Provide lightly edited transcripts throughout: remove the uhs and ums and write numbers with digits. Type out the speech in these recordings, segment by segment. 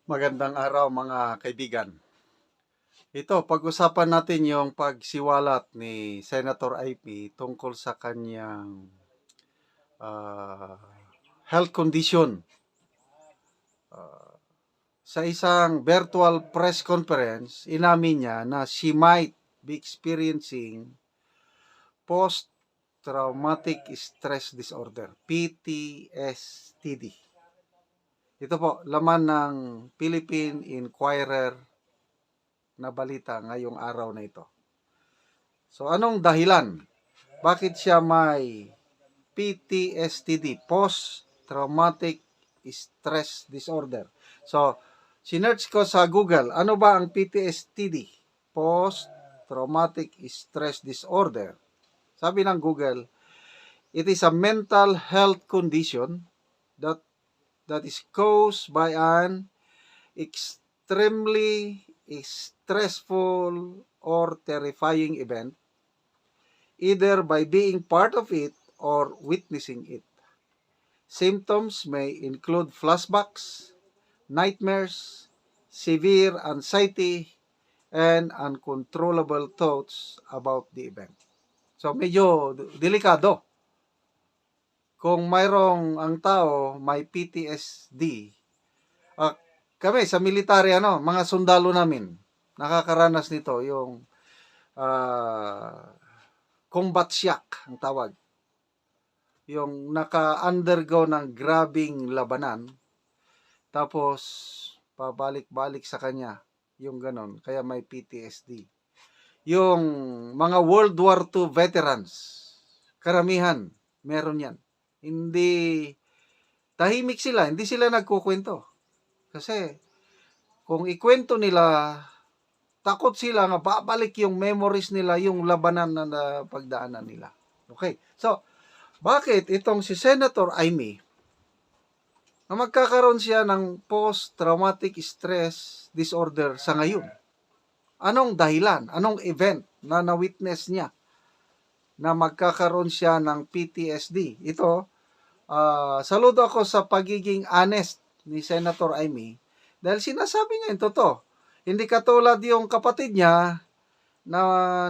Magandang araw mga kaibigan. Ito, pag-usapan natin yung pagsiwalat ni Senator Ivy tungkol sa kanyang ah, health condition. Sa isang virtual press conference, inamin niya na she might be experiencing post-traumatic stress disorder, PTSD. Ito po, laman ng Philippine Inquirer na balita ngayong araw na ito. So, anong dahilan? Bakit siya may PTSD, Post-Traumatic Stress Disorder? So, sinearch ko sa Google, ano ba ang PTSD? Post-Traumatic Stress Disorder. Sabi ng Google, it is a mental health condition that is caused by an extremely stressful or terrifying event, either by being part of it or witnessing it. Symptoms may include flashbacks, nightmares, severe anxiety, and uncontrollable thoughts about the event. So medyo delikado. Kung mayroong ang tao may PTSD, kami sa military, mga sundalo namin, nakakaranas nito, yung combat shock ang tawag. Yung naka-undergo ng grabing labanan, tapos pabalik-balik sa kanya, yung ganon, kaya may PTSD. Yung mga World War II veterans, karamihan, meron yan. Hindi, tahimik sila, hindi sila nagkukwento. Kasi, kung ikwento nila, takot sila nga babalik yung memories nila, yung labanan na pagdaanan nila. Okay. So, bakit itong si Senator Amy, na magkakaroon siya ng post-traumatic stress disorder sa ngayon? Anong dahilan? Anong event na na-witness niya na magkakaroon siya ng PTSD? Ito, saludo ako sa pagiging honest ni Senator Amy dahil sinasabi niya yung totoo. Hindi katulad yung kapatid niya na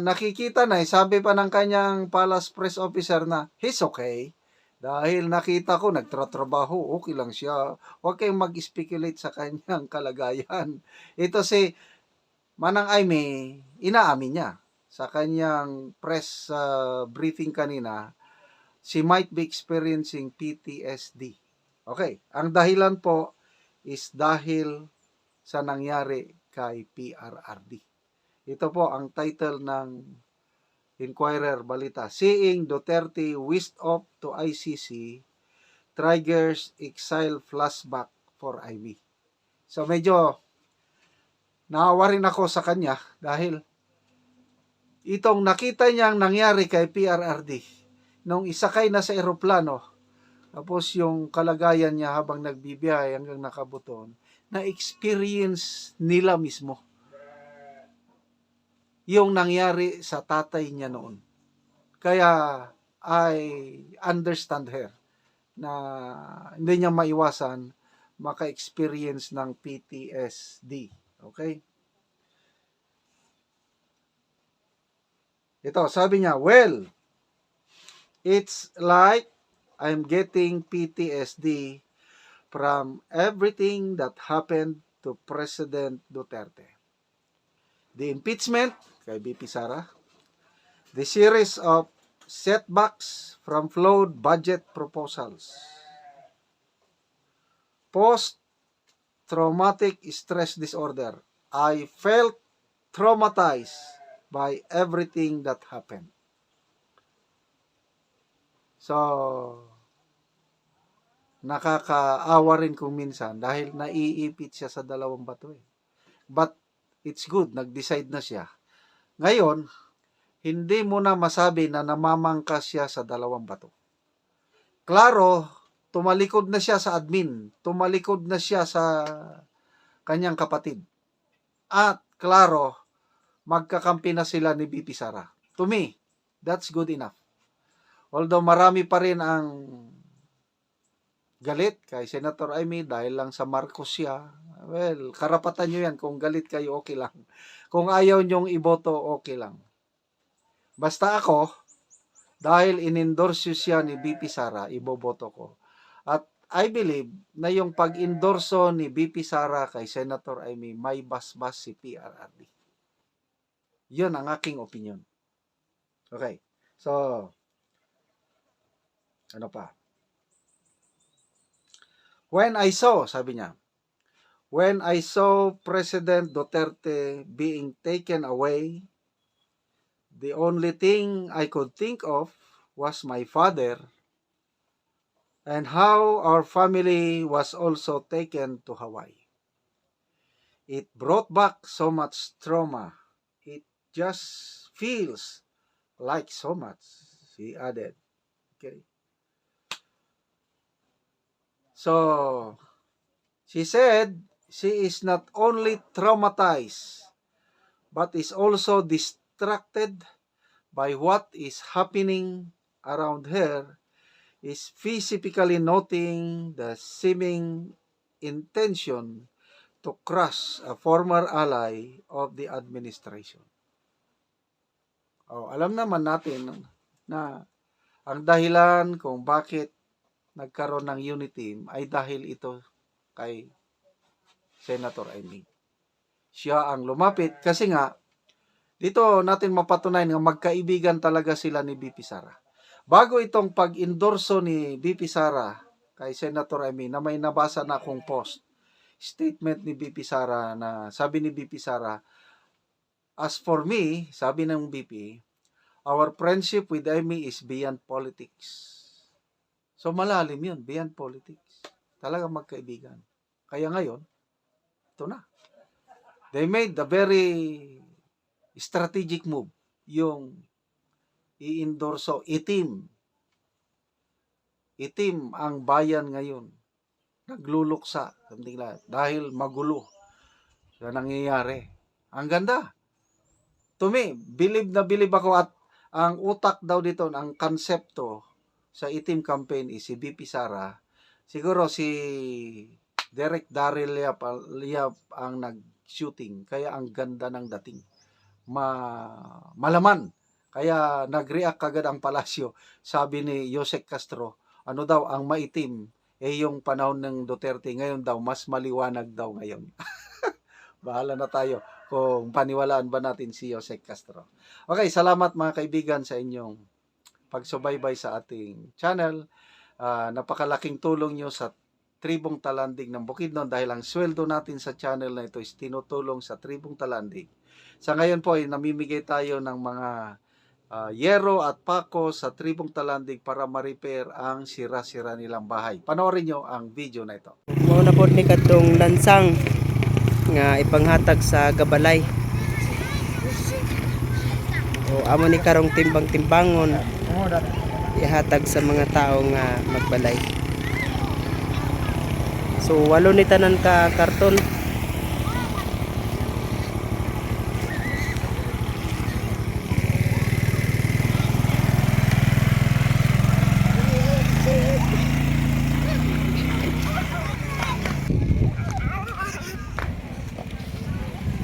nakikita na, sabi pa ng kanyang palace press officer na he's okay. Dahil nakita ko, nagtratrabaho, okay lang siya. Huwag kayong mag-speculate sa kanyang kalagayan. Ito si Manang Amy, inaamin niya sa kanyang press briefing kanina, she might be experiencing PTSD. Okay, ang dahilan po is dahil sa nangyari kay PRRD. Ito po ang title ng Inquirer Balita. Seeing Duterte whisked off to ICC triggers exile flashback for Ivy. So medyo naawa rin ako sa kanya dahil itong nakita niyang nangyari kay PRRD nung isakay na sa eroplano, tapos yung kalagayan niya habang nagbibiyahe hanggang nakabuton, na-experience nila mismo yung nangyari sa tatay niya noon. Kaya I understand her na hindi niya maiwasan maka-experience ng PTSD. Okay? Ito, sabi niya, well, it's like I'm getting PTSD from everything that happened to President Duterte. The impeachment kay BP Sara, the series of setbacks from flawed budget proposals, post-traumatic stress disorder. I felt traumatized by everything that happened. So, nakakaawa rin kung minsan dahil naiipit siya sa dalawang bato eh. But it's good, nag-decide na siya. Ngayon, hindi mo na masabi na namamangkas siya sa dalawang bato. Klaro, tumalikod na siya sa admin, tumalikod na siya sa kanyang kapatid. At klaro, magkakampi na sila ni BP Sara. To me, that's good enough. Although marami pa rin ang galit kay Senator Amy dahil lang sa Marcos siya, well, karapatan nyo yan. Kung galit kayo, okay lang. Kung ayaw nyong iboto, okay lang. Basta ako, dahil in-endorse siya ni BP Sara, iboboto ko. At I believe na yung pag-endorso ni BP Sara kay Senator Amy, may basbas si PRRD. Yun ang aking opinion. Okay. So, ano pa? Sabi niya, when I saw President Duterte being taken away, the only thing I could think of was my father and how our family was also taken to Hawaii. It brought back so much trauma. It just feels like so much, he added. Okay. So, she said she is not only traumatized, but is also distracted by what is happening around her, is physically noting the seeming intention to crush a former ally of the administration. Alam naman natin na ang dahilan kung bakit nagkaroon ng unity team ay dahil ito kay Senator Amy. Siya ang lumapit kasi nga dito natin mapatunayan na magkaibigan talaga sila ni BP Sara. Bago itong pag-endorso ni BP Sara kay Senator Amy, na may nabasa na akong post, statement ni BP Sara na sabi ni BP Sara, as for me, sabi ng BP, our friendship with Amy is beyond politics. So malalim yun, beyond politics. Talagang magkaibigan. Kaya ngayon, ito na. They made the very strategic move, yung i-endorso, itim ang bayan ngayon. Nagluluksa, dahil magulo na nangyayari. Ang ganda. To me, believe na believe ako, at ang utak daw dito, ang konsepto sa itim campaign is si BP Sara. Siguro si Derek Daryl Yap ang nag-shooting. Kaya ang ganda ng dating. Malaman. Kaya nag-react agad ang palasyo. Sabi ni Yosek Castro, ano daw ang maitim? Yung panahon ng Duterte, ngayon daw, mas maliwanag daw ngayon. Bahala na tayo kung paniwalaan ba natin si Yosek Castro. Okay, salamat mga kaibigan sa inyong pagsubaybay sa ating channel. Napakalaking tulong nyo sa Tribong Talandig ng Bukidnon dahil ang sweldo natin sa channel na ito is tinutulong sa Tribong Talandig. Sa ngayon po ay namimigay tayo ng mga yero at pako sa Tribong Talandig para ma-repair ang sira-sira nilang bahay. Panoorin nyo ang video na ito. Mauna po ni katong lansang nga ipanghatag sa gabalay. Amo ni karong timbang-timbangon ihatag sa mga tao nga magbalay. So walo ni tanan ka karton.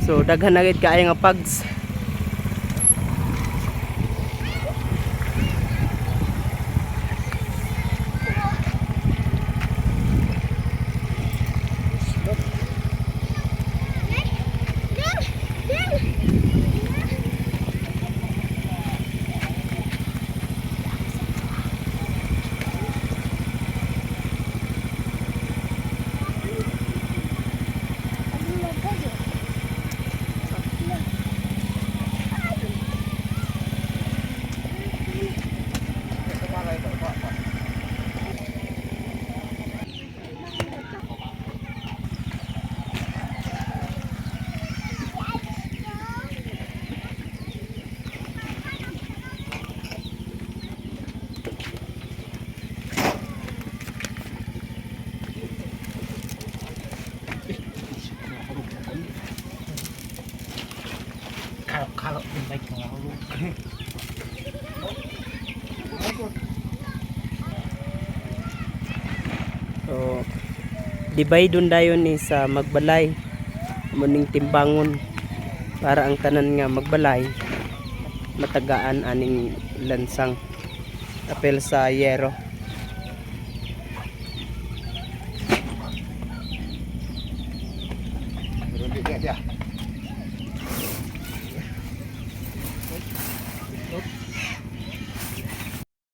So daghan na gid kaayo nga pags. Kalau baik kalau So divide dayon ni sa magbalay muning timbangon para ang tanan nga magbalay matagaan aning lansang apel sa yero.